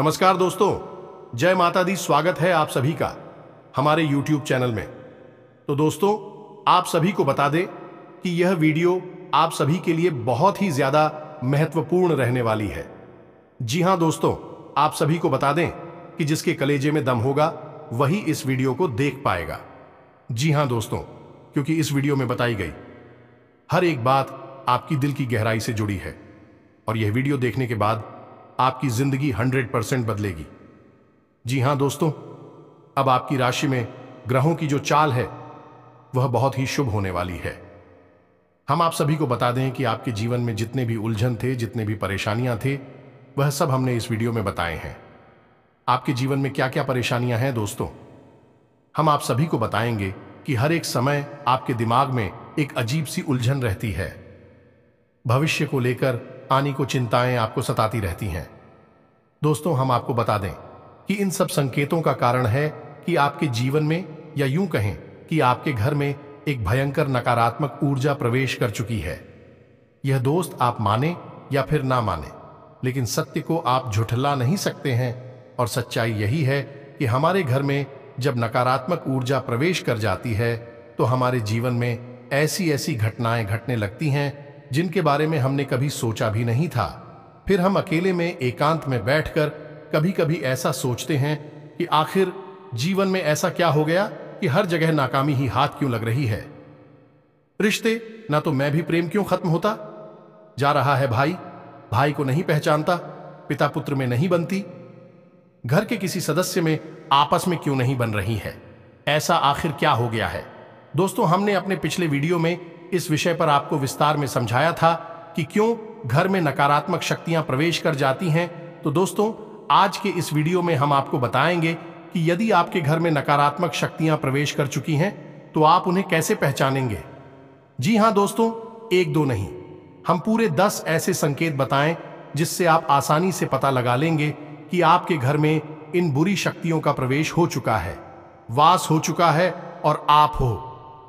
नमस्कार दोस्तों, जय माता दी। स्वागत है आप सभी का हमारे YouTube चैनल में। तो दोस्तों, आप सभी को बता दें कि यह वीडियो आप सभी के लिए बहुत ही ज्यादा महत्वपूर्ण रहने वाली है। जी हां दोस्तों, आप सभी को बता दें कि जिसके कलेजे में दम होगा वही इस वीडियो को देख पाएगा। जी हां दोस्तों, क्योंकि इस वीडियो में बताई गई हर एक बात आपकी दिल की गहराई से जुड़ी है और यह वीडियो देखने के बाद आपकी जिंदगी 100% बदलेगी। जी हां दोस्तों, अब आपकी राशि में ग्रहों की जो चाल है वह बहुत ही शुभ होने वाली है। हम आप सभी को बता दें कि आपके जीवन में जितने भी उलझन थे, जितने भी परेशानियां थे, वह सब हमने इस वीडियो में बताए हैं। आपके जीवन में क्या क्या परेशानियां हैं दोस्तों, हम आप सभी को बताएंगे कि हर एक समय आपके दिमाग में एक अजीब सी उलझन रहती है। भविष्य को लेकर आने को चिंताएं आपको सताती रहती हैं। दोस्तों, हम आपको बता दें कि इन सब संकेतों का कारण है कि आपके जीवन में, या यूं कहें कि आपके घर में एक भयंकर नकारात्मक ऊर्जा प्रवेश कर चुकी है। यह दोस्त आप माने या फिर ना माने, लेकिन सत्य को आप झुठला नहीं सकते हैं। और सच्चाई यही है कि हमारे घर में जब नकारात्मक ऊर्जा प्रवेश कर जाती है तो हमारे जीवन में ऐसी ऐसी घटनाएं घटने लगती हैं जिनके बारे में हमने कभी सोचा भी नहीं था। फिर हम अकेले में एकांत में बैठकर कभी कभी ऐसा सोचते हैं कि आखिर जीवन में ऐसा क्या हो गया कि हर जगह नाकामी ही हाथ क्यों लग रही है। रिश्ते, ना तो मैं भी प्रेम क्यों खत्म होता जा रहा है, भाई भाई को नहीं पहचानता, पिता पुत्र में नहीं बनती, घर के किसी सदस्य में आपस में क्यों नहीं बन रही है। ऐसा आखिर क्या हो गया है। दोस्तों, हमने अपने पिछले वीडियो में इस विषय पर आपको विस्तार में समझाया था कि क्यों घर में नकारात्मक शक्तियां प्रवेश कर जाती हैं। तो दोस्तों, आज के इस वीडियो में हम आपको बताएंगे कि यदि आपके घर में नकारात्मक शक्तियां प्रवेश कर चुकी हैं तो आप उन्हें कैसे पहचानेंगे। जी हां दोस्तों, एक दो नहीं, हम पूरे 10 ऐसे संकेत बताएं जिससे आप आसानी से पता लगा लेंगे कि आपके घर में इन बुरी शक्तियों का प्रवेश हो चुका है, वास हो चुका है और आप हो।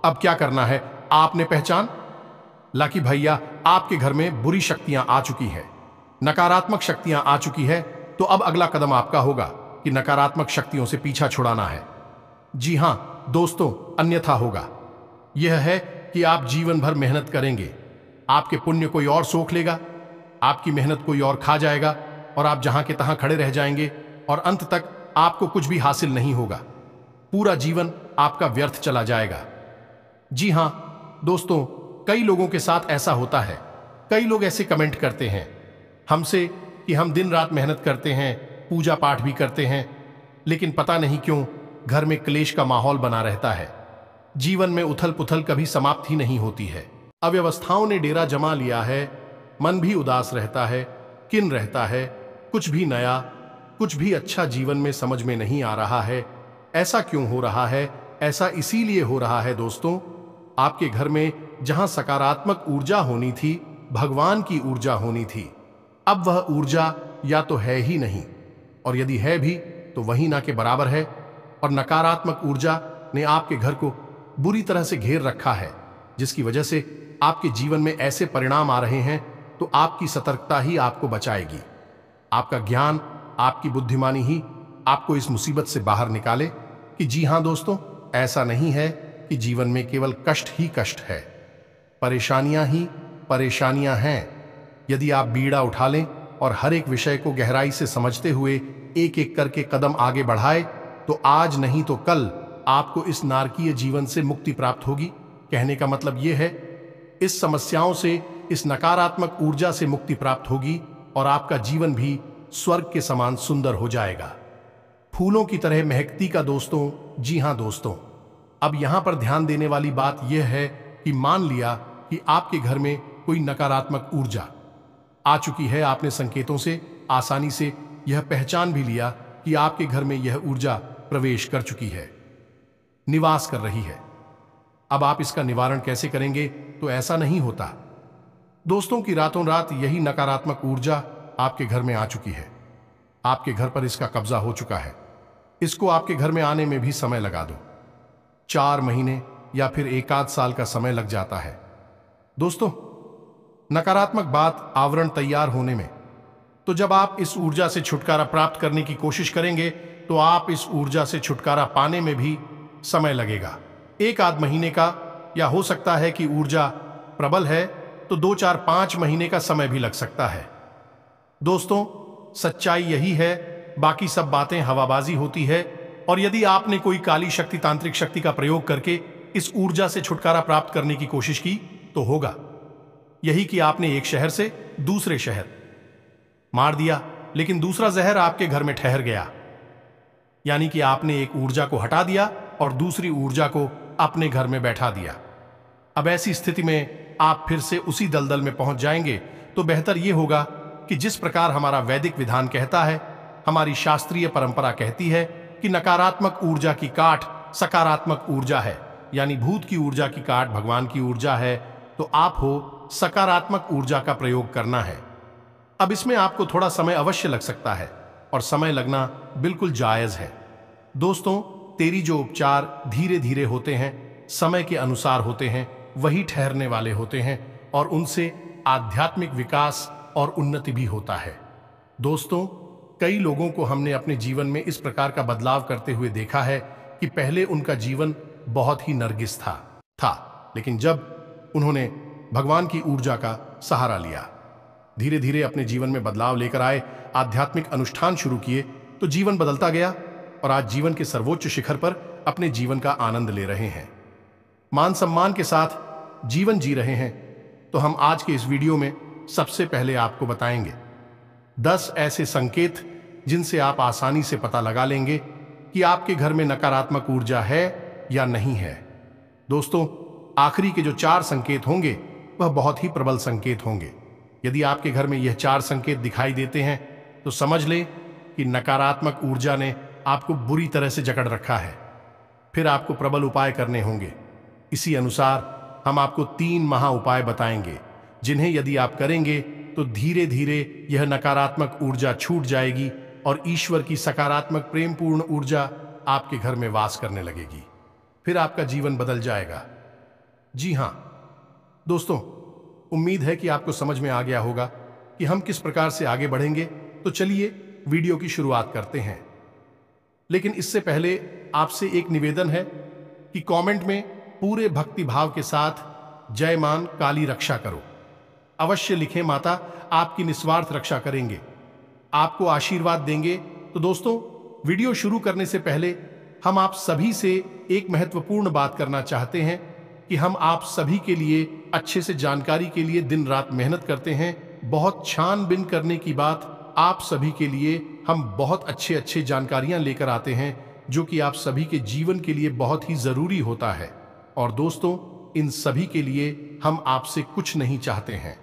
अब क्या करना है, आपने पहचान ला कि भैया आपके घर में बुरी शक्तियां आ चुकी है, नकारात्मक शक्तियां आ चुकी है। तो अब अगला कदम आपका होगा कि नकारात्मक शक्तियों से पीछा छुड़ाना है। जी हां दोस्तों, अन्यथा होगा यह है कि आप जीवन भर मेहनत करेंगे, आपके पुण्य कोई और सोख लेगा, आपकी मेहनत कोई और खा जाएगा और आप जहां के तहां खड़े रह जाएंगे और अंत तक आपको कुछ भी हासिल नहीं होगा। पूरा जीवन आपका व्यर्थ चला जाएगा। जी हां दोस्तों, कई लोगों के साथ ऐसा होता है। कई लोग ऐसे कमेंट करते हैं हमसे कि हम दिन रात मेहनत करते हैं, पूजा पाठ भी करते हैं, लेकिन पता नहीं क्यों घर में क्लेश का माहौल बना रहता है। जीवन में उथल पुथल कभी समाप्त ही नहीं होती है। अव्यवस्थाओं ने डेरा जमा लिया है, मन भी उदास रहता है, किन रहता है, कुछ भी नया, कुछ भी अच्छा जीवन में समझ में नहीं आ रहा है। ऐसा क्यों हो रहा है? ऐसा इसीलिए हो रहा है दोस्तों, आपके घर में जहां सकारात्मक ऊर्जा होनी थी, भगवान की ऊर्जा होनी थी, अब वह ऊर्जा या तो है ही नहीं, और यदि है भी तो वही ना के बराबर है। और नकारात्मक ऊर्जा ने आपके घर को बुरी तरह से घेर रखा है, जिसकी वजह से आपके जीवन में ऐसे परिणाम आ रहे हैं। तो आपकी सतर्कता ही आपको बचाएगी, आपका ज्ञान, आपकी बुद्धिमानी ही आपको इस मुसीबत से बाहर निकाले। कि जी हां दोस्तों, ऐसा नहीं है कि जीवन में केवल कष्ट ही कष्ट है, परेशानियां ही परेशानियां हैं। यदि आप बीड़ा उठा लें और हर एक विषय को गहराई से समझते हुए एक एक करके कदम आगे बढ़ाए तो आज नहीं तो कल आपको इस नारकीय जीवन से मुक्ति प्राप्त होगी। कहने का मतलब यह है, इस समस्याओं से, इस नकारात्मक ऊर्जा से मुक्ति प्राप्त होगी और आपका जीवन भी स्वर्ग के समान सुंदर हो जाएगा, फूलों की तरह महकती का दोस्तों। जी हां दोस्तों, अब यहां पर ध्यान देने वाली बात यह है कि मान लिया कि आपके घर में कोई नकारात्मक ऊर्जा आ चुकी है, आपने संकेतों से आसानी से यह पहचान भी लिया कि आपके घर में यह ऊर्जा प्रवेश कर चुकी है, निवास कर रही है। अब आप इसका निवारण कैसे करेंगे? तो ऐसा नहीं होता दोस्तों कि रातों रात यही नकारात्मक ऊर्जा आपके घर में आ चुकी है, आपके घर पर इसका कब्जा हो चुका है। इसको आपके घर में आने में भी समय लगा दो, 4 महीने या फिर 1 आध साल का समय लग जाता है। दोस्तों, नकारात्मक बात आवरण तैयार होने में तो तो जब आप इस ऊर्जा से छुटकारा प्राप्त करने की कोशिश करेंगे तो आप इस ऊर्जा से छुटकारा पाने में भी समय लगेगा। एक आध महीने का, या हो सकता है कि ऊर्जा प्रबल है तो 2-4-5 महीने का समय भी लग सकता है। दोस्तों, सच्चाई यही है, बाकी सब बातें हवाबाजी होती है। और यदि आपने कोई काली शक्ति, तांत्रिक शक्ति का प्रयोग करके इस ऊर्जा से छुटकारा प्राप्त करने की कोशिश की तो होगा यही कि आपने एक शहर से दूसरे शहर मार दिया, लेकिन दूसरा जहर आपके घर में ठहर गया। यानी कि आपने एक ऊर्जा को हटा दिया और दूसरी ऊर्जा को अपने घर में बैठा दिया। अब ऐसी स्थिति में आप फिर से उसी दलदल में पहुंच जाएंगे। तो बेहतर यह होगा कि जिस प्रकार हमारा वैदिक विधान कहता है, हमारी शास्त्रीय परंपरा कहती है कि नकारात्मक ऊर्जा की काट सकारात्मक ऊर्जा है, यानी भूत की ऊर्जा की काट भगवान की ऊर्जा है, तो आप हो सकारात्मक ऊर्जा का प्रयोग करना है। अब इसमें आपको थोड़ा समय अवश्य लग सकता है और समय लगना बिल्कुल जायज है। दोस्तों, तेरी जो उपचार धीरे धीरे होते हैं, समय के अनुसार होते हैं, वही ठहरने वाले होते हैं और उनसे आध्यात्मिक विकास और उन्नति भी होता है। दोस्तों, कई लोगों को हमने अपने जीवन में इस प्रकार का बदलाव करते हुए देखा है कि पहले उनका जीवन बहुत ही नरगिस था, लेकिन जब उन्होंने भगवान की ऊर्जा का सहारा लिया, धीरे धीरे अपने जीवन में बदलाव लेकर आए, आध्यात्मिक अनुष्ठान शुरू किए, तो जीवन बदलता गया और आज जीवन के सर्वोच्च शिखर पर अपने जीवन का आनंद ले रहे हैं, मान सम्मान के साथ जीवन जी रहे हैं। तो हम आज के इस वीडियो में सबसे पहले आपको बताएंगे 10 ऐसे संकेत जिनसे आप आसानी से पता लगा लेंगे कि आपके घर में नकारात्मक ऊर्जा है या नहीं है। दोस्तों, आखिरी के जो 4 संकेत होंगे वह बहुत ही प्रबल संकेत होंगे। यदि आपके घर में यह 4 संकेत दिखाई देते हैं तो समझ लें कि नकारात्मक ऊर्जा ने आपको बुरी तरह से जकड़ रखा है। फिर आपको प्रबल उपाय करने होंगे। इसी अनुसार हम आपको 3 महा उपाय बताएंगे, जिन्हें यदि आप करेंगे तो धीरे धीरे यह नकारात्मक ऊर्जा छूट जाएगी और ईश्वर की सकारात्मक प्रेमपूर्ण ऊर्जा आपके घर में वास करने लगेगी। फिर आपका जीवन बदल जाएगा। जी हां दोस्तों, उम्मीद है कि आपको समझ में आ गया होगा कि हम किस प्रकार से आगे बढ़ेंगे। तो चलिए वीडियो की शुरुआत करते हैं। लेकिन इससे पहले आपसे एक निवेदन है कि कमेंट में पूरे भक्ति भाव के साथ जय मान काली रक्षा करो अवश्य लिखें। माता आपकी निस्वार्थ रक्षा करेंगे, आपको आशीर्वाद देंगे। तो दोस्तों, वीडियो शुरू करने से पहले हम आप सभी से एक महत्वपूर्ण बात करना चाहते हैं कि हम आप सभी के लिए अच्छे से जानकारी के लिए दिन रात मेहनत करते हैं। बहुत छानबीन करने की बात, आप सभी के लिए हम बहुत अच्छे जानकारियां लेकर आते हैं जो कि आप सभी के जीवन के लिए बहुत ही जरूरी होता है। और दोस्तों, इन सभी के लिए हम आपसे कुछ नहीं चाहते हैं,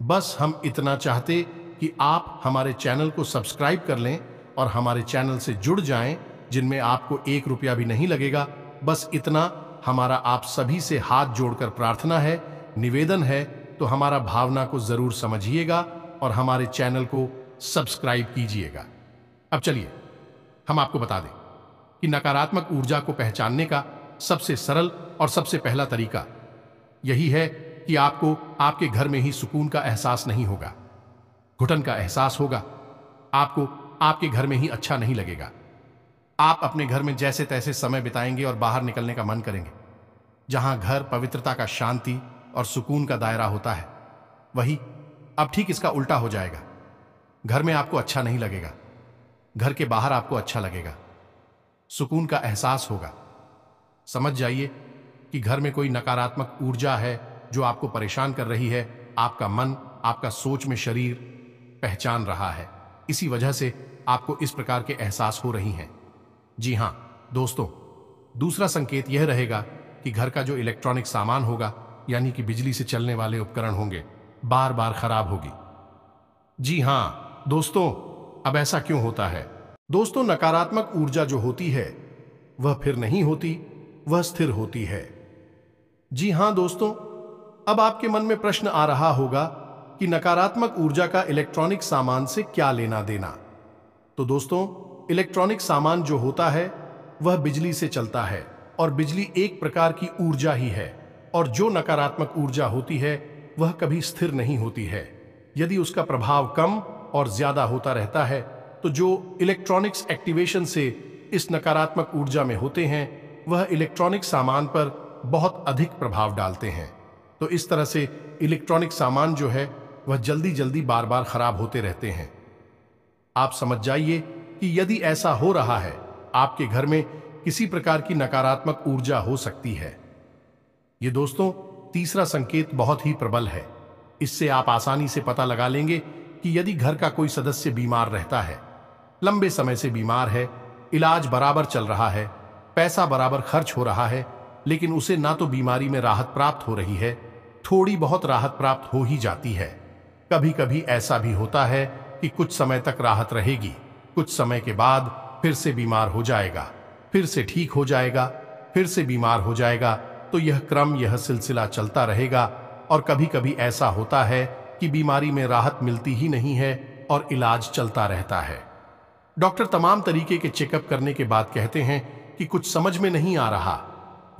बस हम इतना चाहते कि आप हमारे चैनल को सब्सक्राइब कर लें और हमारे चैनल से जुड़ जाएं, जिनमें आपको 1 रुपया भी नहीं लगेगा। बस इतना हमारा आप सभी से हाथ जोड़कर प्रार्थना है, निवेदन है। तो हमारा भावना को जरूर समझिएगा और हमारे चैनल को सब्सक्राइब कीजिएगा। अब चलिए हम आपको बता दें कि नकारात्मक ऊर्जा को पहचानने का सबसे सरल और सबसे पहला तरीका यही है कि आपको आपके घर में ही सुकून का एहसास नहीं होगा, घुटन का एहसास होगा। आपको आपके घर में ही अच्छा नहीं लगेगा। आप अपने घर में जैसे तैसे समय बिताएंगे और बाहर निकलने का मन करेंगे। जहां घर पवित्रता का, शांति और सुकून का दायरा होता है, वही अब ठीक इसका उल्टा हो जाएगा। घर में आपको अच्छा नहीं लगेगा, घर के बाहर आपको अच्छा लगेगा, सुकून का एहसास होगा। समझ जाइए कि घर में कोई नकारात्मक ऊर्जा है जो आपको परेशान कर रही है। आपका मन, आपका सोच में शरीर पहचान रहा है। इसी वजह से आपको इस प्रकार के एहसास हो रही हैं। जी हां दोस्तों, दूसरा संकेत यह रहेगा कि घर का जो इलेक्ट्रॉनिक सामान होगा, यानी कि बिजली से चलने वाले उपकरण होंगे, बार बार खराब होगी। जी हां दोस्तों, अब ऐसा क्यों होता है? दोस्तों, नकारात्मक ऊर्जा जो होती है वह फिर नहीं होती, वह स्थिर होती है। जी हां दोस्तों, अब आपके मन में प्रश्न आ रहा होगा कि नकारात्मक ऊर्जा का इलेक्ट्रॉनिक सामान से क्या लेना देना। तो दोस्तों, इलेक्ट्रॉनिक सामान जो होता है वह बिजली से चलता है और बिजली एक प्रकार की ऊर्जा ही है। और जो नकारात्मक ऊर्जा होती है वह कभी स्थिर नहीं होती है। यदि उसका प्रभाव कम और ज्यादा होता रहता है, तो जो इलेक्ट्रॉनिक्स एक्टिवेशन से इस नकारात्मक ऊर्जा में होते हैं, वह इलेक्ट्रॉनिक सामान पर बहुत अधिक प्रभाव डालते हैं। तो इस तरह से इलेक्ट्रॉनिक सामान जो है वह जल्दी जल्दी बार बार खराब होते रहते हैं। आप समझ जाइए कि यदि ऐसा हो रहा है, आपके घर में किसी प्रकार की नकारात्मक ऊर्जा हो सकती है। ये दोस्तों तीसरा संकेत बहुत ही प्रबल है। इससे आप आसानी से पता लगा लेंगे कि यदि घर का कोई सदस्य बीमार रहता है, लंबे समय से बीमार है, इलाज बराबर चल रहा है, पैसा बराबर खर्च हो रहा है, लेकिन उसे ना तो बीमारी में राहत प्राप्त हो रही है, थोड़ी बहुत राहत प्राप्त हो ही जाती है। कभी कभी ऐसा भी होता है कि कुछ समय तक राहत रहेगी, कुछ समय के बाद फिर से बीमार हो जाएगा, फिर से ठीक हो जाएगा, फिर से बीमार हो जाएगा। तो यह क्रम, यह सिलसिला चलता रहेगा। और कभी कभी ऐसा होता है कि बीमारी में राहत मिलती ही नहीं है और इलाज चलता रहता है। डॉक्टर तमाम तरीके के चेकअप करने के बाद कहते हैं कि कुछ समझ में नहीं आ रहा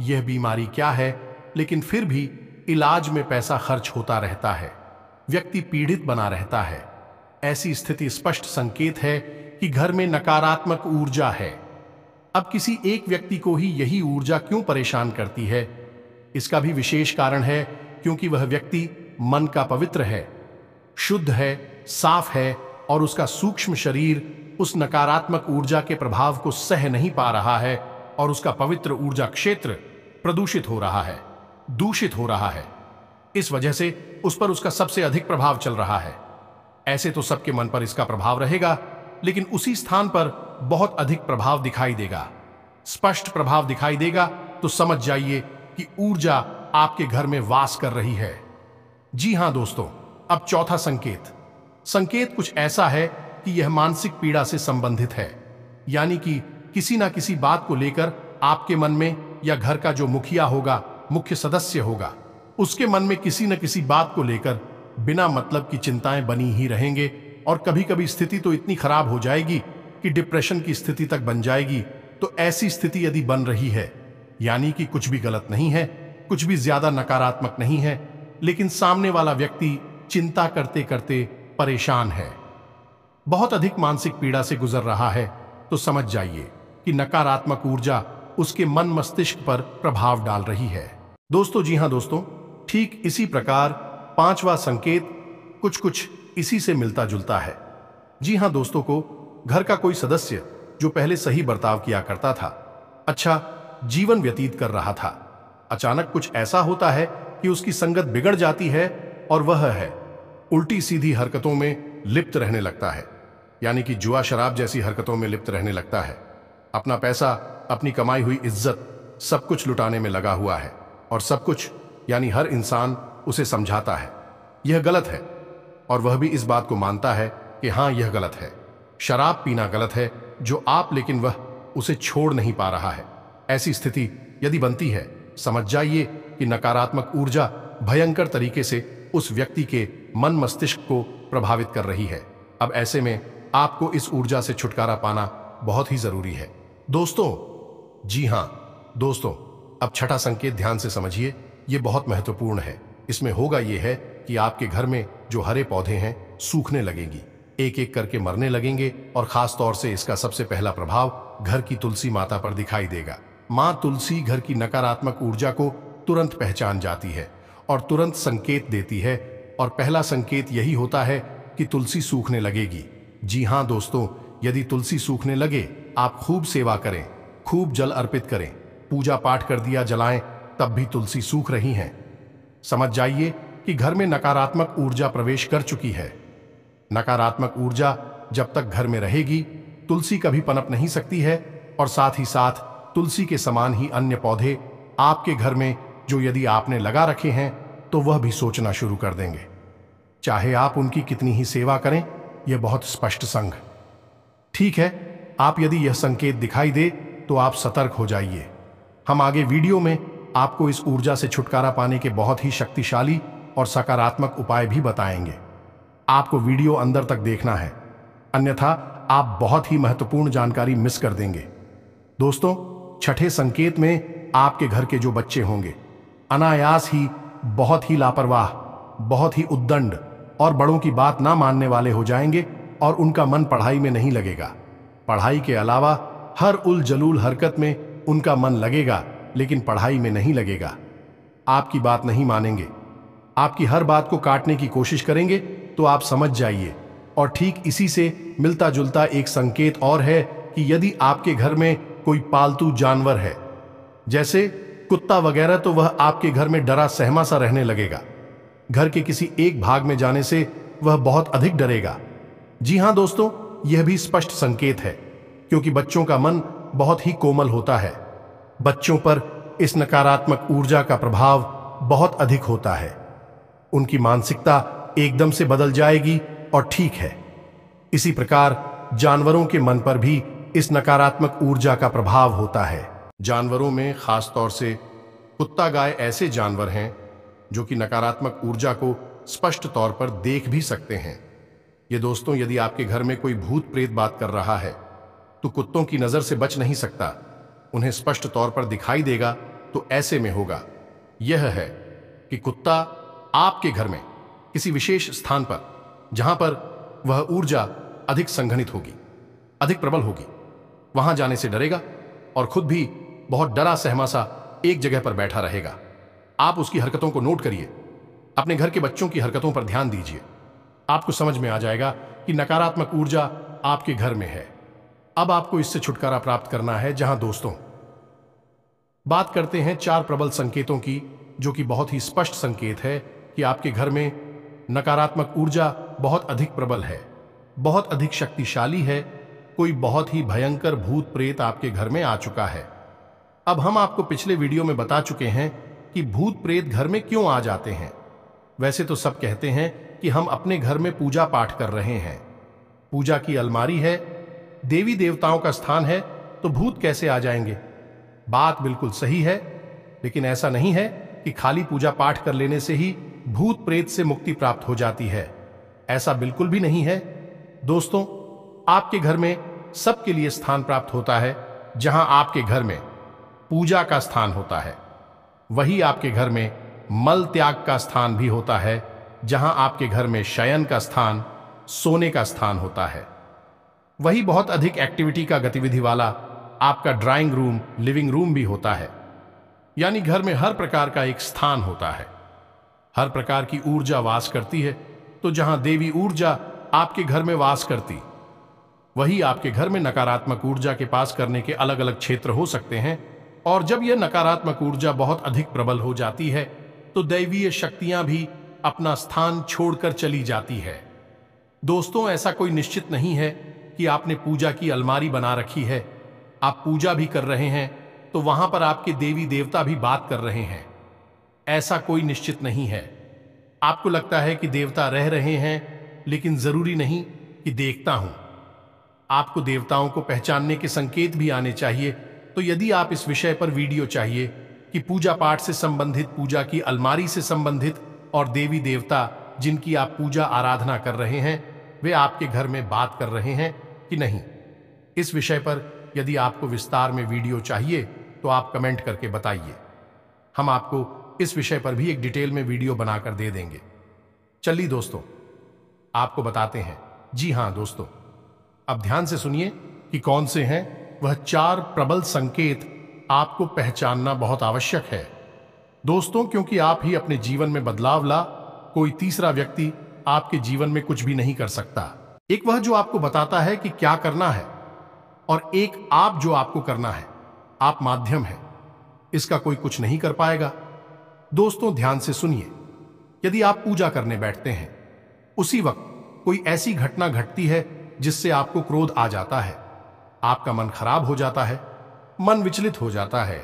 यह बीमारी क्या है, लेकिन फिर भी इलाज में पैसा खर्च होता रहता है, व्यक्ति पीड़ित बना रहता है। ऐसी स्थिति स्पष्ट संकेत है कि घर में नकारात्मक ऊर्जा है। अब किसी एक व्यक्ति को ही यही ऊर्जा क्यों परेशान करती है? इसका भी विशेष कारण है, क्योंकि वह व्यक्ति मन का पवित्र है, शुद्ध है, साफ है और उसका सूक्ष्म शरीर उस नकारात्मक ऊर्जा के प्रभाव को सह नहीं पा रहा है और उसका पवित्र ऊर्जा क्षेत्र प्रदूषित हो रहा है, दूषित हो रहा है। इस वजह से उस पर उसका सबसे अधिक प्रभाव चल रहा है। ऐसे तो सबके मन पर इसका प्रभाव रहेगा, लेकिन उसी स्थान पर बहुत अधिक प्रभाव दिखाई देगा, स्पष्ट प्रभाव दिखाई देगा। तो समझ जाइए कि ऊर्जा आपके घर में वास कर रही है। जी हां दोस्तों, अब चौथा संकेत कुछ ऐसा है कि यह मानसिक पीड़ा से संबंधित है। यानी कि किसी ना किसी बात को लेकर आपके मन में, या घर का जो मुखिया होगा, मुख्य सदस्य होगा, उसके मन में किसी न किसी बात को लेकर बिना मतलब की चिंताएं बनी ही रहेंगे। और कभी कभी स्थिति तो इतनी खराब हो जाएगी कि डिप्रेशन की स्थिति तक बन जाएगी। तो ऐसी स्थिति यदि बन रही है, यानी कि कुछ भी गलत नहीं है, कुछ भी ज्यादा नकारात्मक नहीं है, लेकिन सामने वाला व्यक्ति चिंता करते करते परेशान है, बहुत अधिक मानसिक पीड़ा से गुजर रहा है, तो समझ जाइए कि नकारात्मक ऊर्जा उसके मन मस्तिष्क पर प्रभाव डाल रही है। दोस्तों जी हां दोस्तों, ठीक इसी प्रकार पांचवा संकेत कुछ इसी से मिलता जुलता है। जी हां दोस्तों, को घर का कोई सदस्य जो पहले सही बर्ताव किया करता था, अच्छा जीवन व्यतीत कर रहा था, अचानक कुछ ऐसा होता है कि उसकी संगत बिगड़ जाती है और वह है उल्टी सीधी हरकतों में लिप्त रहने लगता है। यानी कि जुआ शराब जैसी हरकतों में लिप्त रहने लगता है। अपना पैसा, अपनी कमाई हुई इज्जत सब कुछ लुटाने में लगा हुआ है, और सब कुछ यानी हर इंसान उसे समझाता है यह गलत है, और वह भी इस बात को मानता है कि हां यह गलत है, शराब पीना गलत है जो आप, लेकिन वह उसे छोड़ नहीं पा रहा है। ऐसी स्थिति यदि बनती है, समझ जाइए कि नकारात्मक ऊर्जा भयंकर तरीके से उस व्यक्ति के मन मस्तिष्क को प्रभावित कर रही है। अब ऐसे में आपको इस ऊर्जा से छुटकारा पाना बहुत ही जरूरी है दोस्तों। जी हां दोस्तों, अब छठा संकेत ध्यान से समझिए, यह बहुत महत्वपूर्ण है। इसमें होगा यह है कि आपके घर में जो हरे पौधे हैं सूखने लगेंगी, एक एक करके मरने लगेंगे, और खास तौर से इसका सबसे पहला प्रभाव घर की तुलसी माता पर दिखाई देगा। मां तुलसी घर की नकारात्मक ऊर्जा को तुरंत पहचान जाती है और तुरंत संकेत देती है, और पहला संकेत यही होता है कि तुलसी सूखने लगेगी। जी हां दोस्तों, यदि तुलसी सूखने लगे, आप खूब सेवा करें, खूब जल अर्पित करें, पूजा पाठ कर दिया जलाएं, तब भी तुलसी सूख रही हैं, समझ जाइए कि घर में नकारात्मक ऊर्जा प्रवेश कर चुकी है। नकारात्मक ऊर्जा जब तक घर में रहेगी, तुलसी कभी पनप नहीं सकती है, और साथ ही साथ तुलसी के समान ही अन्य पौधे आपके घर में जो यदि आपने लगा रखे हैं, तो वह भी सोचना शुरू कर देंगे, चाहे आप उनकी कितनी ही सेवा करें। यह बहुत स्पष्ट संग ठीक है। आप यदि यह संकेत दिखाई दे तो आप सतर्क हो जाइए। हम आगे वीडियो में आपको इस ऊर्जा से छुटकारा पाने के बहुत ही शक्तिशाली और सकारात्मक उपाय भी बताएंगे। आपको वीडियो अंदर तक देखना है, अन्यथा आप बहुत ही महत्वपूर्ण जानकारी मिस कर देंगे। दोस्तों, छठे संकेत में आपके घर के जो बच्चे होंगे अनायास ही बहुत ही लापरवाह, बहुत ही उद्दंड और बड़ों की बात ना मानने वाले हो जाएंगे, और उनका मन पढ़ाई में नहीं लगेगा। पढ़ाई के अलावा हर उल जलूल हरकत में उनका मन लगेगा, लेकिन पढ़ाई में नहीं लगेगा। आपकी बात नहीं मानेंगे, आपकी हर बात को काटने की कोशिश करेंगे, तो आप समझ जाइए। और ठीक इसी से मिलता जुलता एक संकेत और है कि यदि आपके घर में कोई पालतू जानवर है, जैसे कुत्ता वगैरह, तो वह आपके घर में डरा सहमा सा रहने लगेगा। घर के किसी एक भाग में जाने से वह बहुत अधिक डरेगा। जी हां दोस्तों, यह भी स्पष्ट संकेत है, क्योंकि बच्चों का मन बहुत ही कोमल होता है। बच्चों पर इस नकारात्मक ऊर्जा का प्रभाव बहुत अधिक होता है। उनकी मानसिकता एकदम से बदल जाएगी और ठीक है। इसी प्रकार जानवरों के मन पर भी इस नकारात्मक ऊर्जा का प्रभाव होता है। जानवरों में खास तौर से कुत्ता, गाय ऐसे जानवर हैं जो कि नकारात्मक ऊर्जा को स्पष्ट तौर पर देख भी सकते हैं। ये दोस्तों, यदि आपके घर में कोई भूत प्रेत बात कर रहा है, तो कुत्तों की नजर से बच नहीं सकता। उन्हें स्पष्ट तौर पर दिखाई देगा, तो ऐसे में होगा यह है कि कुत्ता आपके घर में किसी विशेष स्थान पर, जहां पर वह ऊर्जा अधिक संघनित होगी, अधिक प्रबल होगी, वहां जाने से डरेगा और खुद भी बहुत डरा सहमा सा एक जगह पर बैठा रहेगा। आप उसकी हरकतों को नोट करिए, अपने घर के बच्चों की हरकतों पर ध्यान दीजिए। आपको समझ में आ जाएगा कि नकारात्मक ऊर्जा आपके घर में है। अब आपको इससे छुटकारा प्राप्त करना है। जहां दोस्तों, बात करते हैं 4 प्रबल संकेतों की, जो कि बहुत ही स्पष्ट संकेत है कि आपके घर में नकारात्मक ऊर्जा बहुत अधिक प्रबल है, बहुत अधिक शक्तिशाली है। कोई बहुत ही भयंकर भूत प्रेत आपके घर में आ चुका है। अब हम आपको पिछले वीडियो में बता चुके हैं कि भूत प्रेत घर में क्यों आ जाते हैं। वैसे तो सब कहते हैं कि हम अपने घर में पूजा पाठ कर रहे हैं, पूजा की अलमारी है, देवी देवताओं का स्थान है, तो भूत कैसे आ जाएंगे। बात बिल्कुल सही है, लेकिन ऐसा नहीं है कि खाली पूजा पाठ कर लेने से ही भूत प्रेत से मुक्ति प्राप्त हो जाती है। ऐसा बिल्कुल भी नहीं है दोस्तों। आपके घर में सबके लिए स्थान प्राप्त होता है। जहां आपके घर में पूजा का स्थान होता है, वही आपके घर में मल त्याग का स्थान भी होता है। जहां आपके घर में शयन का स्थान, सोने का स्थान होता है, वही बहुत अधिक एक्टिविटी का गतिविधि वाला आपका ड्राइंग रूम, लिविंग रूम भी होता है। यानी घर में हर प्रकार का एक स्थान होता है, हर प्रकार की ऊर्जा वास करती है। तो जहां देवी ऊर्जा आपके घर में वास करती, वही आपके घर में नकारात्मक ऊर्जा के पास करने के अलग अलग क्षेत्र हो सकते हैं। और जब यह नकारात्मक ऊर्जा बहुत अधिक प्रबल हो जाती है, तो दैवीय शक्तियां भी अपना स्थान छोड़कर चली जाती है। दोस्तों, ऐसा कोई निश्चित नहीं है कि आपने पूजा की अलमारी बना रखी है, आप पूजा भी कर रहे हैं, तो वहां पर आपके देवी देवता भी बात कर रहे हैं। ऐसा कोई निश्चित नहीं है। आपको लगता है कि देवता रह रहे हैं, लेकिन जरूरी नहीं कि देखता हूं। आपको देवताओं को पहचानने के संकेत भी आने चाहिए। तो यदि आप इस विषय पर वीडियो चाहिए कि पूजा पाठ से संबंधित, पूजा की अलमारी से संबंधित और देवी देवता जिनकी आप पूजा आराधना कर रहे हैं, वे आपके घर में बात कर रहे हैं कि नहीं, इस विषय पर यदि आपको विस्तार में वीडियो चाहिए तो आप कमेंट करके बताइए। हम आपको इस विषय पर भी एक डिटेल में वीडियो बनाकर दे देंगे। चलिए दोस्तों, आपको बताते हैं। जी हां दोस्तों, अब ध्यान से सुनिए कि कौन से हैं वह 4 प्रबल संकेत आपको पहचानना बहुत आवश्यक है दोस्तों, क्योंकि आप ही अपने जीवन में बदलाव ला, कोई तीसरा व्यक्ति आपके जीवन में कुछ भी नहीं कर सकता। एक वह जो आपको बताता है कि क्या करना है, और एक आप जो आपको करना है। आप माध्यम हैं, इसका कोई कुछ नहीं कर पाएगा। दोस्तों ध्यान से सुनिए, यदि आप पूजा करने बैठते हैं, उसी वक्त कोई ऐसी घटना घटती है जिससे आपको क्रोध आ जाता है, आपका मन खराब हो जाता है, मन विचलित हो जाता है।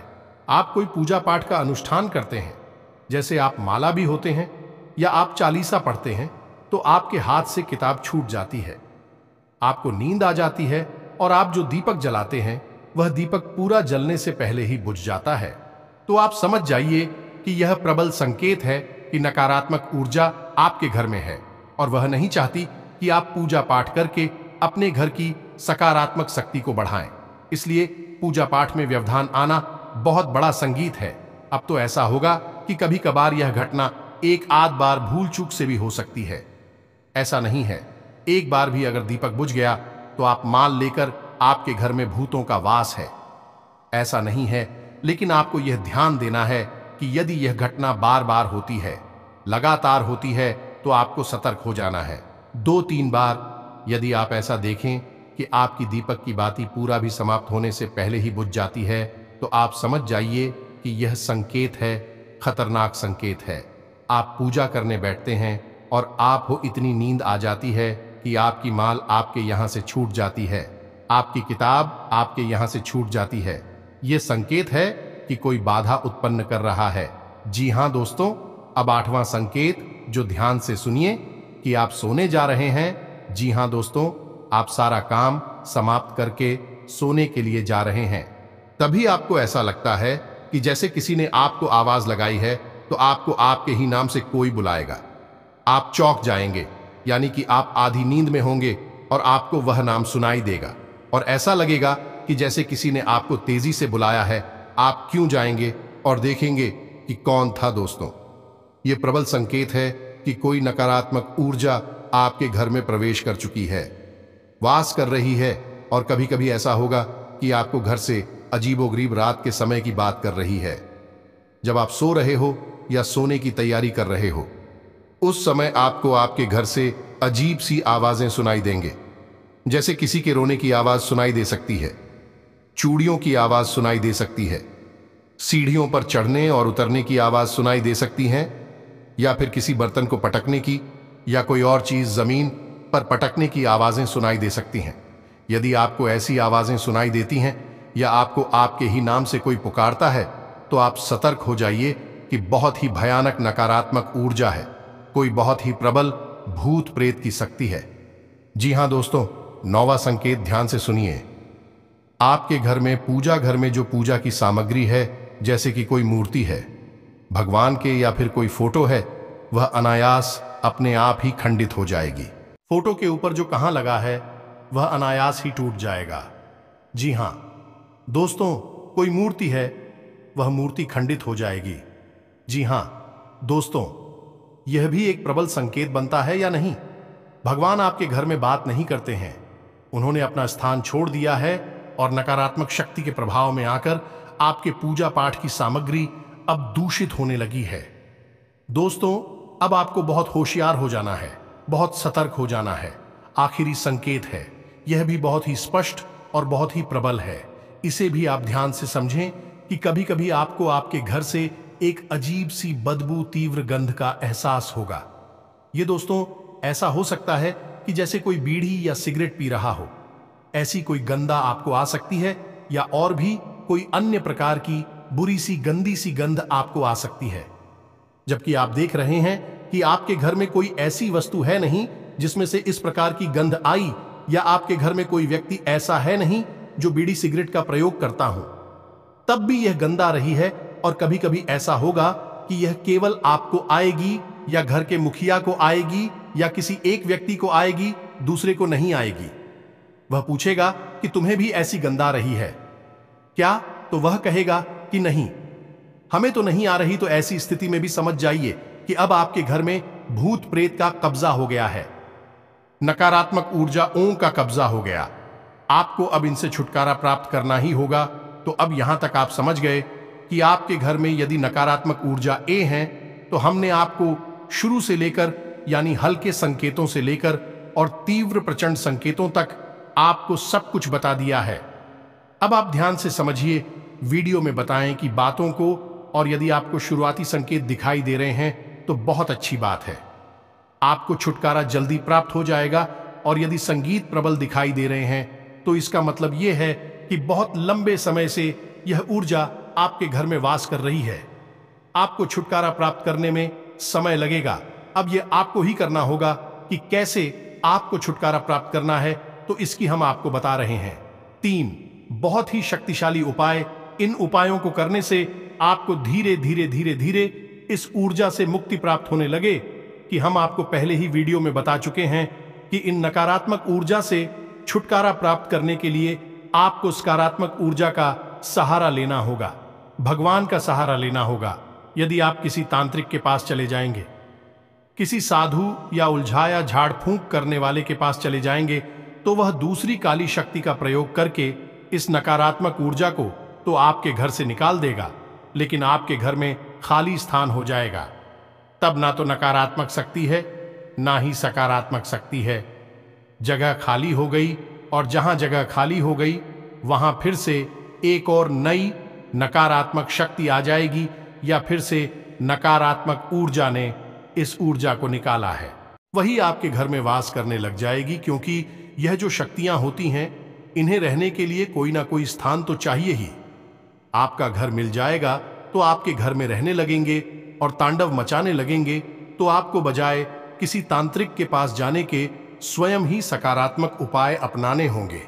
आप कोई पूजा पाठ का अनुष्ठान करते हैं, जैसे आप माला भी होते हैं या आप चालीसा पढ़ते हैं, तो आपके हाथ से किताब छूट जाती है, आपको नींद आ जाती है, और आप जो दीपक जलाते हैं वह दीपक पूरा जलने से पहले ही बुझ जाता है। तो आप समझ जाइए कि यह प्रबल संकेत है कि नकारात्मक ऊर्जा आपके घर में है, और वह नहीं चाहती कि आप पूजा पाठ करके अपने घर की सकारात्मक शक्ति को बढ़ाएं। इसलिए पूजा पाठ में व्यवधान आना बहुत बड़ा संगीत है। अब तो ऐसा होगा कि कभी कभार यह घटना एक आध बार भूल चूक से भी हो सकती है। ऐसा नहीं है, एक बार भी अगर दीपक बुझ गया तो आप मान लेकर आपके घर में भूतों का वास है। ऐसा नहीं है, लेकिन आपको यह ध्यान देना है कि यदि यह घटना बार बार होती है, लगातार होती है, तो आपको सतर्क हो जाना है। 2-3 बार यदि आप ऐसा देखें कि आपकी दीपक की बाती पूरा भी समाप्त होने से पहले ही बुझ जाती है, तो आप समझ जाइए कि यह संकेत है, खतरनाक संकेत है। आप पूजा करने बैठते हैं और आपको इतनी नींद आ जाती है कि आपकी माल आपके यहाँ से छूट जाती है, आपकी किताब आपके यहाँ से छूट जाती है। यह संकेत है कि कोई बाधा उत्पन्न कर रहा है। जी हाँ दोस्तों, अब 8वां संकेत, जो ध्यान से सुनिए कि आप सोने जा रहे हैं। जी हाँ दोस्तों, आप सारा काम समाप्त करके सोने के लिए जा रहे हैं। तभी आपको ऐसा लगता है कि जैसे किसी ने आपको आवाज लगाई है, तो आपको आपके ही नाम से कोई बुलाएगा। आप चौंक जाएंगे, यानी कि आप आधी नींद में होंगे और आपको वह नाम सुनाई देगा और ऐसा लगेगा कि जैसे किसी ने आपको तेजी से बुलाया है। आप क्यों जाएंगे और देखेंगे कि कौन था। दोस्तों, यह प्रबल संकेत है कि कोई नकारात्मक ऊर्जा आपके घर में प्रवेश कर चुकी है, वास कर रही है। और कभी कभी ऐसा होगा कि आपको घर से अजीबोगरीब रात के समय की बात कर रही है, जब आप सो रहे हो या सोने की तैयारी कर रहे हो। उस समय आपको आपके घर से अजीब सी आवाजें सुनाई देंगे, जैसे किसी के रोने की आवाज सुनाई दे सकती है, चूड़ियों की आवाज सुनाई दे सकती है, सीढ़ियों पर चढ़ने और उतरने की आवाज सुनाई दे सकती है, या फिर किसी बर्तन को पटकने की या कोई और चीज जमीन पर पटकने की आवाजें सुनाई दे सकती हैं। यदि आपको ऐसी आवाजें सुनाई देती हैं या आपको आपके ही नाम से कोई पुकारता है, तो आप सतर्क हो जाइए कि बहुत ही भयानक नकारात्मक ऊर्जा है, कोई बहुत ही प्रबल भूत प्रेत की शक्ति है। जी हां दोस्तों, 9वां संकेत ध्यान से सुनिए। आपके घर में, पूजा घर में जो पूजा की सामग्री है, जैसे कि कोई मूर्ति है, भगवान के या फिर कोई फोटो है, वह अनायास अपने आप ही खंडित हो जाएगी। फोटो के ऊपर जो कहां लगा है वह अनायास ही टूट जाएगा। जी हां दोस्तों, कोई मूर्ति है, वह मूर्ति खंडित हो जाएगी। जी हां दोस्तों, यह भी एक प्रबल संकेत बनता है या नहीं। भगवान आपके घर में बात नहीं करते हैं, उन्होंने अपना स्थान छोड़ दिया है और नकारात्मक शक्ति के प्रभाव में आकर आपके पूजा पाठ की सामग्री अब दूषित होने लगी है। दोस्तों, अब आपको बहुत होशियार हो जाना है, बहुत सतर्क हो जाना है। आखिरी संकेत है, यह भी बहुत ही स्पष्ट और बहुत ही प्रबल है। इसे भी आप ध्यान से समझें कि कभी कभी आपको आपके घर से एक अजीब सी बदबू, तीव्र गंध का एहसास होगा। यह दोस्तों ऐसा हो सकता है कि जैसे कोई बीड़ी या सिगरेट पी रहा हो, ऐसी कोई गंधा आपको आ सकती है, या और भी कोई अन्य प्रकार की बुरी सी, गंदी सी गंध आपको आ सकती है, जबकि आप देख रहे हैं कि आपके घर में कोई ऐसी वस्तु है नहीं जिसमें से इस प्रकार की गंध आई, या आपके घर में कोई व्यक्ति ऐसा है नहीं जो बीड़ी सिगरेट का प्रयोग करता हो। तब भी यह गंध आ रही है। और कभी कभी ऐसा होगा कि यह केवल आपको आएगी, या घर के मुखिया को आएगी, या किसी एक व्यक्ति को आएगी, दूसरे को नहीं आएगी। वह पूछेगा कि तुम्हें भी ऐसी गंध आ रही है क्या, तो वह कहेगा कि नहीं, हमें तो नहीं आ रही। तो ऐसी स्थिति में भी समझ जाइए कि अब आपके घर में भूत प्रेत का कब्जा हो गया है, नकारात्मक ऊर्जाओं का कब्जा हो गया। आपको अब इनसे छुटकारा प्राप्त करना ही होगा। तो अब यहां तक आप समझ गए कि आपके घर में यदि नकारात्मक ऊर्जा ए हैं, तो हमने आपको शुरू से लेकर, यानी हल्के संकेतों से लेकर और तीव्र प्रचंड संकेतों तक आपको सब कुछ बता दिया है। अब आप ध्यान से समझिए, वीडियो में बताएं कि बातों को, और यदि आपको शुरुआती संकेत दिखाई दे रहे हैं तो बहुत अच्छी बात है, आपको छुटकारा जल्दी प्राप्त हो जाएगा। और यदि संगीत प्रबल दिखाई दे रहे हैं तो इसका मतलब यह है कि बहुत लंबे समय से यह ऊर्जा आपके घर में वास कर रही है। आपको छुटकारा प्राप्त करने में समय लगेगा। अब यह आपको ही करना होगा कि कैसे आपको छुटकारा प्राप्त करना है, तो इसकी हम आपको बता रहे हैं 3 बहुत ही शक्तिशाली उपाय। इन उपायों को करने से आपको धीरे धीरे धीरे धीरे इस ऊर्जा से मुक्ति प्राप्त होने लगे कि हम आपको पहले ही वीडियो में बता चुके हैं कि इन नकारात्मक ऊर्जा से छुटकारा प्राप्त करने के लिए आपको सकारात्मक ऊर्जा का सहारा लेना होगा, भगवान का सहारा लेना होगा। यदि आप किसी तांत्रिक के पास चले जाएंगे, किसी साधु या उलझाया झाड़ फूंक करने वाले के पास चले जाएंगे तो वह दूसरी काली शक्ति का प्रयोग करके इस नकारात्मक ऊर्जा को तो आपके घर से निकाल देगा, लेकिन आपके घर में खाली स्थान हो जाएगा। तब ना तो नकारात्मक शक्ति है, ना ही सकारात्मक शक्ति है। जगह खाली हो गई, और जहां जगह खाली हो गई वहां फिर से एक और नई नकारात्मक शक्ति आ जाएगी, या फिर से नकारात्मक ऊर्जा ने इस ऊर्जा को निकाला है, वही आपके घर में वास करने लग जाएगी। क्योंकि यह जो शक्तियां होती हैं, इन्हें रहने के लिए कोई ना कोई स्थान तो चाहिए ही। आपका घर मिल जाएगा तो आपके घर में रहने लगेंगे और तांडव मचाने लगेंगे, तो आपको बजाय किसी तांत्रिक के पास जाने के स्वयं ही सकारात्मक उपाय अपनाने होंगे,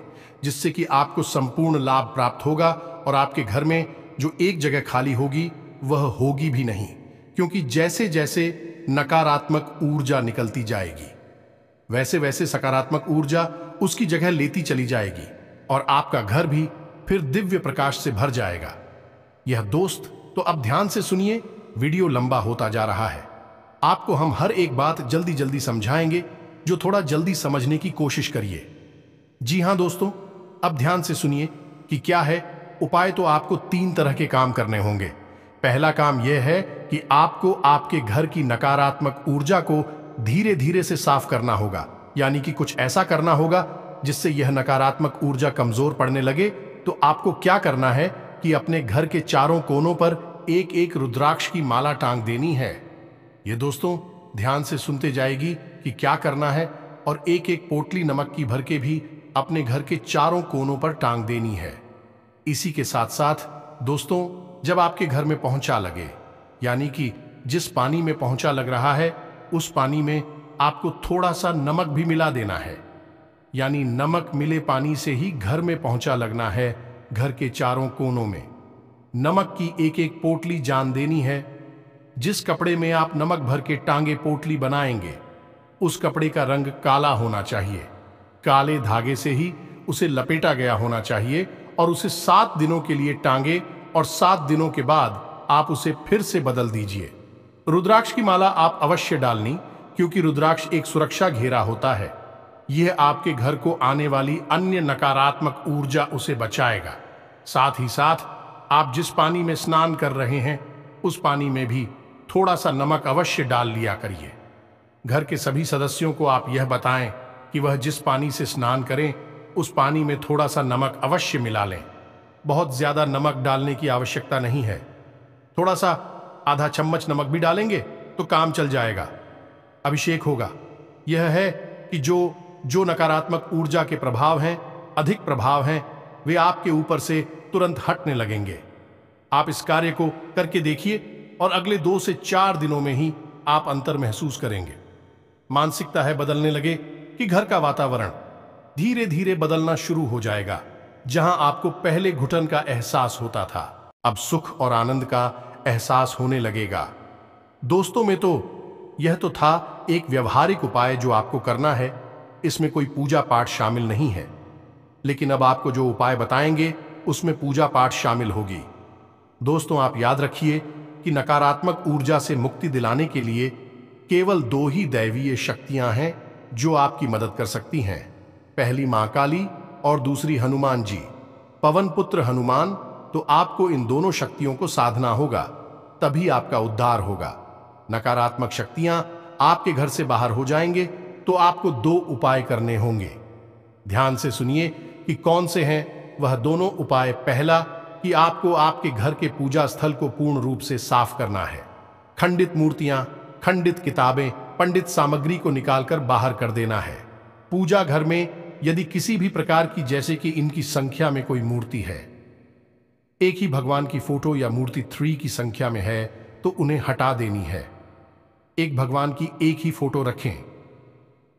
जिससे कि आपको संपूर्ण लाभ प्राप्त होगा और आपके घर में जो एक जगह खाली होगी वह होगी भी नहीं। क्योंकि जैसे जैसे नकारात्मक ऊर्जा निकलती जाएगी, वैसे वैसे सकारात्मक ऊर्जा उसकी जगह लेती चली जाएगी और आपका घर भी फिर दिव्य प्रकाश से भर जाएगा। यह दोस्त तो अब ध्यान से सुनिए, वीडियो लंबा होता जा रहा है। आपको हम हर एक बात जल्दी जल्दी समझाएंगे, जो थोड़ा जल्दी समझने की कोशिश करिए। जी हां दोस्तों, अब ध्यान से सुनिए कि क्या है उपाय। तो आपको 3 तरह के काम करने होंगे। पहला काम यह है कि आपको आपके घर की नकारात्मक ऊर्जा को धीरे धीरे से साफ करना होगा, यानी कि कुछ ऐसा करना होगा जिससे यह नकारात्मक ऊर्जा कमजोर पड़ने लगे। तो आपको क्या करना है कि अपने घर के चारों कोनों पर एक एक रुद्राक्ष की माला टांग देनी है। ये दोस्तों ध्यान से सुनते जाएगी कि क्या करना है, और एक एक पोटली नमक की भर के भी अपने घर के चारों कोनों पर टांग देनी है। इसी के साथ साथ दोस्तों, जब आपके घर में पहुंचा लगे, यानी कि जिस पानी में पहुंचा लग रहा है उस पानी में आपको थोड़ा सा नमक भी मिला देना है, यानी नमक मिले पानी से ही घर में पहुंचा लगना है। घर के चारों कोनों में नमक की एक एक पोटली जान देनी है। जिस कपड़े में आप नमक भर के टांगे पोटली बनाएंगे, उस कपड़े का रंग काला होना चाहिए। काले धागे से ही उसे लपेटा गया होना चाहिए और उसे 7 दिनों के लिए टांगे, और 7 दिनों के बाद आप उसे फिर से बदल दीजिए। रुद्राक्ष की माला आप अवश्य डालनी, क्योंकि रुद्राक्ष एक सुरक्षा घेरा होता है। यह आपके घर को आने वाली अन्य नकारात्मक ऊर्जा उसे बचाएगा। साथ ही साथ आप जिस पानी में स्नान कर रहे हैं उस पानी में भी थोड़ा सा नमक अवश्य डाल लिया करिए। घर के सभी सदस्यों को आप यह बताएं कि वह जिस पानी से स्नान करें उस पानी में थोड़ा सा नमक अवश्य मिला लें। बहुत ज्यादा नमक डालने की आवश्यकता नहीं है, थोड़ा सा आधा चम्मच नमक भी डालेंगे तो काम चल जाएगा। अभिषेक होगा। यह है कि जो नकारात्मक ऊर्जा के प्रभाव हैं, अधिक प्रभाव हैं, वे आपके ऊपर से तुरंत हटने लगेंगे। आप इस कार्य को करके देखिए और अगले 2 से 4 दिनों में ही आप अंतर महसूस करेंगे। मानसिकता है बदलने लगे कि घर का वातावरण धीरे धीरे बदलना शुरू हो जाएगा। जहां आपको पहले घुटन का एहसास होता था, अब सुख और आनंद का एहसास होने लगेगा। दोस्तों में तो यह तो था एक व्यवहारिक उपाय जो आपको करना है, इसमें कोई पूजा पाठ शामिल नहीं है। लेकिन अब आपको जो उपाय बताएंगे उसमें पूजा पाठ शामिल होगी। दोस्तों आप याद रखिए कि नकारात्मक ऊर्जा से मुक्ति दिलाने के लिए केवल 2 ही दैवीय शक्तियां हैं जो आपकी मदद कर सकती हैं। पहली मां काली और दूसरी हनुमान जी, पवन पुत्र हनुमान। तो आपको इन दोनों शक्तियों को साधना होगा, तभी आपका उद्धार होगा। नकारात्मक शक्तियां आपके घर से बाहर हो जाएंगे तो आपको 2 उपाय करने होंगे। ध्यान से सुनिए कि कौन से हैं वह दोनों उपाय। पहला कि आपको आपके घर के पूजा स्थल को पूर्ण रूप से साफ करना है। खंडित मूर्तियां, खंडित किताबें, पंडित सामग्री को निकालकर बाहर कर देना है। पूजा घर में यदि किसी भी प्रकार की, जैसे कि इनकी संख्या में कोई मूर्ति है, एक ही भगवान की फोटो या मूर्ति 3 की संख्या में है, तो उन्हें हटा देनी है। एक भगवान की एक ही फोटो रखें,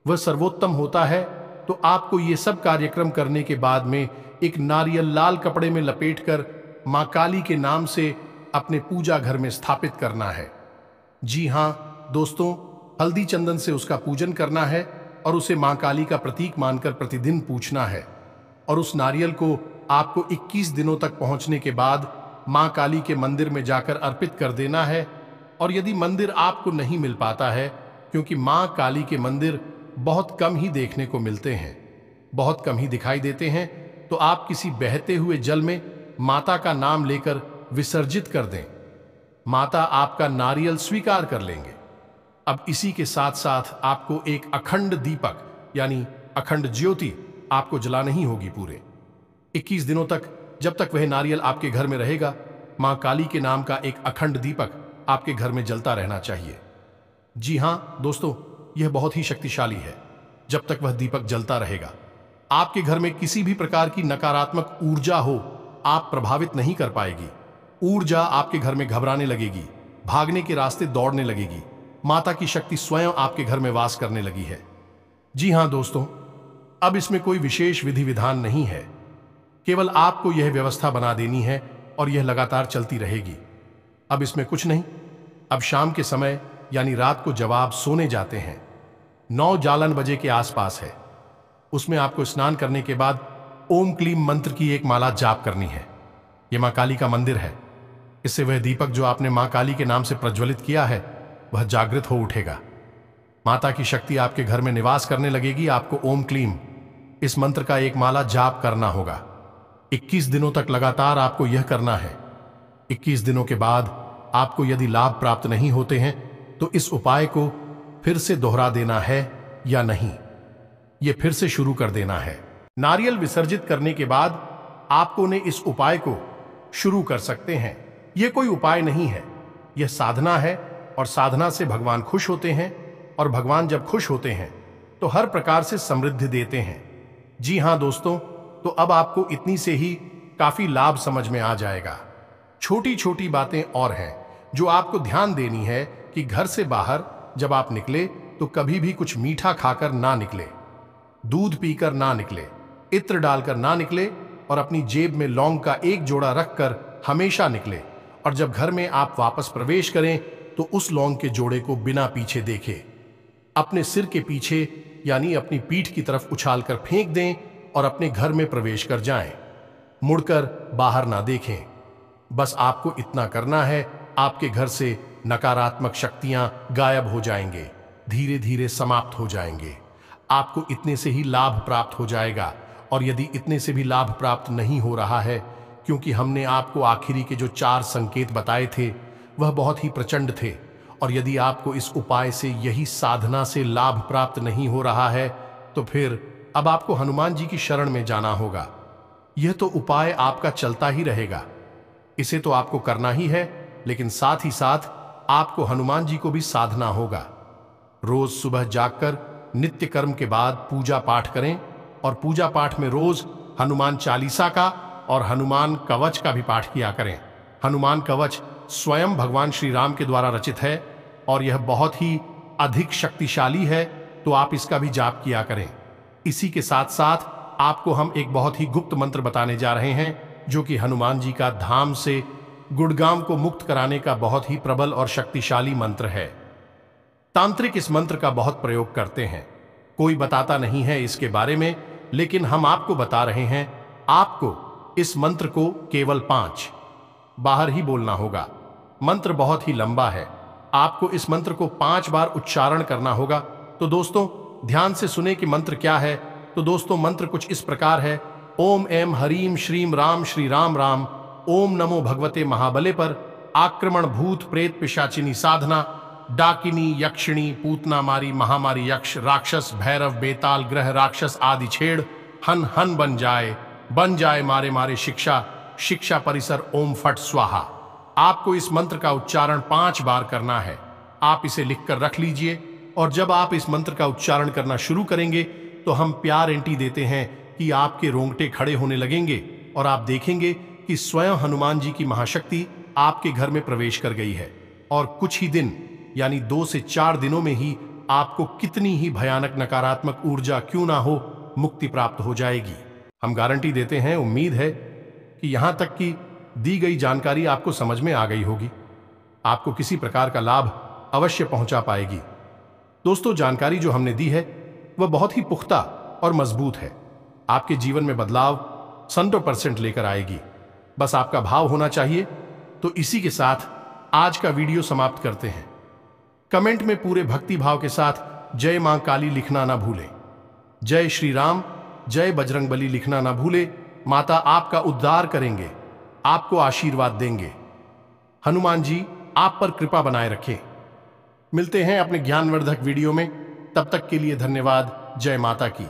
वह सर्वोत्तम होता है। तो आपको ये सब कार्यक्रम करने के बाद में एक नारियल लाल कपड़े में लपेटकर मां काली के नाम से अपने पूजा घर में स्थापित करना है। जी हां दोस्तों, हल्दी चंदन से उसका पूजन करना है और उसे मां काली का प्रतीक मानकर प्रतिदिन पूछना है। और उस नारियल को आपको 21 दिनों तक पहुंचने के बाद मां काली के मंदिर में जाकर अर्पित कर देना है। और यदि मंदिर आपको नहीं मिल पाता है क्योंकि मां काली के मंदिर बहुत कम ही देखने को मिलते हैं, बहुत कम ही दिखाई देते हैं, तो आप किसी बहते हुए जल में माता का नाम लेकर विसर्जित कर दें। माता आपका नारियल स्वीकार कर लेंगे। अब इसी के साथ साथ आपको एक अखंड दीपक यानी अखंड ज्योति आपको जलानी ही होगी पूरे 21 दिनों तक। जब तक वह नारियल आपके घर में रहेगा, मां काली के नाम का एक अखंड दीपक आपके घर में जलता रहना चाहिए। जी हां दोस्तों, यह बहुत ही शक्तिशाली है। जब तक वह दीपक जलता रहेगा, आपके घर में किसी भी प्रकार की नकारात्मक ऊर्जा हो, आप प्रभावित नहीं कर पाएगी। ऊर्जा आपके घर में घबराने लगेगी, भागने के रास्ते दौड़ने लगेगी। माता की शक्ति स्वयं आपके घर में वास करने लगी है। जी हां दोस्तों, अब इसमें कोई विशेष विधि विधान नहीं है, केवल आपको यह व्यवस्था बना देनी है और यह लगातार चलती रहेगी। अब इसमें कुछ नहीं। अब शाम के समय यानी रात को जब आप सोने जाते हैं, 9 बजे के आसपास है, उसमें आपको स्नान करने के बाद ओम क्लीम मंत्र की एक माला जाप करनी है। यह मां काली का मंदिर है। इससे वह दीपक जो आपने मां काली के नाम से प्रज्वलित किया है, वह जागृत हो उठेगा। माता की शक्ति आपके घर में निवास करने लगेगी। आपको ओम क्लीम इस मंत्र का एक माला जाप करना होगा। 21 दिनों तक लगातार आपको यह करना है। 21 दिनों के बाद आपको यदि लाभ प्राप्त नहीं होते हैं तो इस उपाय को फिर से दोहरा देना है या नहीं, यह फिर से शुरू कर देना है। नारियल विसर्जित करने के बाद आपको ने इस उपाय को शुरू कर सकते हैं। यह कोई उपाय नहीं है, यह साधना है और साधना से भगवान खुश होते हैं और भगवान जब खुश होते हैं तो हर प्रकार से समृद्धि देते हैं। जी हां दोस्तों, तो अब आपको इतनी से ही काफी लाभ समझ में आ जाएगा। छोटी छोटी बातें और हैं जो आपको ध्यान देनी है कि घर से बाहर जब आप निकले तो कभी भी कुछ मीठा खाकर ना निकले, दूध पीकर ना निकले, इत्र डालकर ना निकले और अपनी जेब में लौंग का एक जोड़ा रखकर हमेशा निकले। और जब घर में आप वापस प्रवेश करें तो उस लौंग के जोड़े को बिना पीछे देखे अपने सिर के पीछे यानी अपनी पीठ की तरफ उछालकर फेंक दें और अपने घर में प्रवेश कर जाएं। मुड़कर बाहर ना देखें। बस आपको इतना करना है, आपके घर से नकारात्मक शक्तियां गायब हो जाएंगे, धीरे धीरे समाप्त हो जाएंगे। आपको इतने से ही लाभ प्राप्त हो जाएगा। और यदि इतने से भी लाभ प्राप्त नहीं हो रहा है, क्योंकि हमने आपको आखिरी के जो 4 संकेत बताए थे वह बहुत ही प्रचंड थे, और यदि आपको इस उपाय से, यही साधना से लाभ प्राप्त नहीं हो रहा है, तो फिर अब आपको हनुमान जी की शरण में जाना होगा। यह तो उपाय आपका चलता ही रहेगा, इसे तो आपको करना ही है, लेकिन साथ ही साथ आपको हनुमान जी को भी साधना होगा। रोज सुबह जागकर नित्य कर्म के बाद पूजा पाठ करें, और पूजा पाठ में रोज हनुमान चालीसा का और हनुमान कवच का भी पाठ किया करें। हनुमान कवच स्वयं भगवान श्री राम के द्वारा रचित है और यह बहुत ही अधिक शक्तिशाली है, तो आप इसका भी जाप किया करें। इसी के साथ साथ आपको हम एक बहुत ही गुप्त मंत्र बताने जा रहे हैं, जो कि हनुमान जी का धाम से गुड़गांव को मुक्त कराने का बहुत ही प्रबल और शक्तिशाली मंत्र है। तांत्रिक इस मंत्र का बहुत प्रयोग करते हैं, कोई बताता नहीं है इसके बारे में, लेकिन हम आपको बता रहे हैं। आपको इस मंत्र को केवल 5 बाहर ही बोलना होगा। मंत्र बहुत ही लंबा है, आपको इस मंत्र को 5 बार उच्चारण करना होगा। तो दोस्तों ध्यान से सुने कि मंत्र क्या है। तो दोस्तों मंत्र कुछ इस प्रकार है। ओम ऐं ह्रीं श्रीं राम श्री राम राम। ओम नमो भगवते महाबले पर। आक्रमण भूत प्रेत पिशाचिनी साधना, डाकिनी यक्षिणी पूतना मारी महामारी यक्ष राक्षस भैरव बेताल ग्रह राक्षस आदि छेड़ हन हन बन जाए मारे मारे शिक्षा शिक्षा परिसर ओम फट स्वाहा। आपको इस मंत्र का उच्चारण 5 बार करना है। आप इसे लिखकर रख लीजिए, और जब आप इस मंत्र का उच्चारण करना शुरू करेंगे तो हम प्यार एंटी देते हैं कि आपके रोंगटे खड़े होने लगेंगे और आप देखेंगे कि स्वयं हनुमान जी की महाशक्ति आपके घर में प्रवेश कर गई है। और कुछ ही दिन यानी 2 से 4 दिनों में ही आपको कितनी ही भयानक नकारात्मक ऊर्जा क्यों ना हो, मुक्ति प्राप्त हो जाएगी। हम गारंटी देते हैं। उम्मीद है कि यहां तक की दी गई जानकारी आपको समझ में आ गई होगी, आपको किसी प्रकार का लाभ अवश्य पहुंचा पाएगी। दोस्तों जानकारी जो हमने दी है वह बहुत ही पुख्ता और मजबूत है, आपके जीवन में बदलाव 100% लेकर आएगी। बस आपका भाव होना चाहिए। तो इसी के साथ आज का वीडियो समाप्त करते हैं। कमेंट में पूरे भक्ति भाव के साथ जय मां काली लिखना ना भूलें। जय श्री राम, जय बजरंगबली लिखना ना भूले। माता आपका उद्धार करेंगे, आपको आशीर्वाद देंगे। हनुमान जी आप पर कृपा बनाए रखें। मिलते हैं अपने ज्ञानवर्धक वीडियो में, तब तक के लिए धन्यवाद। जय माता की।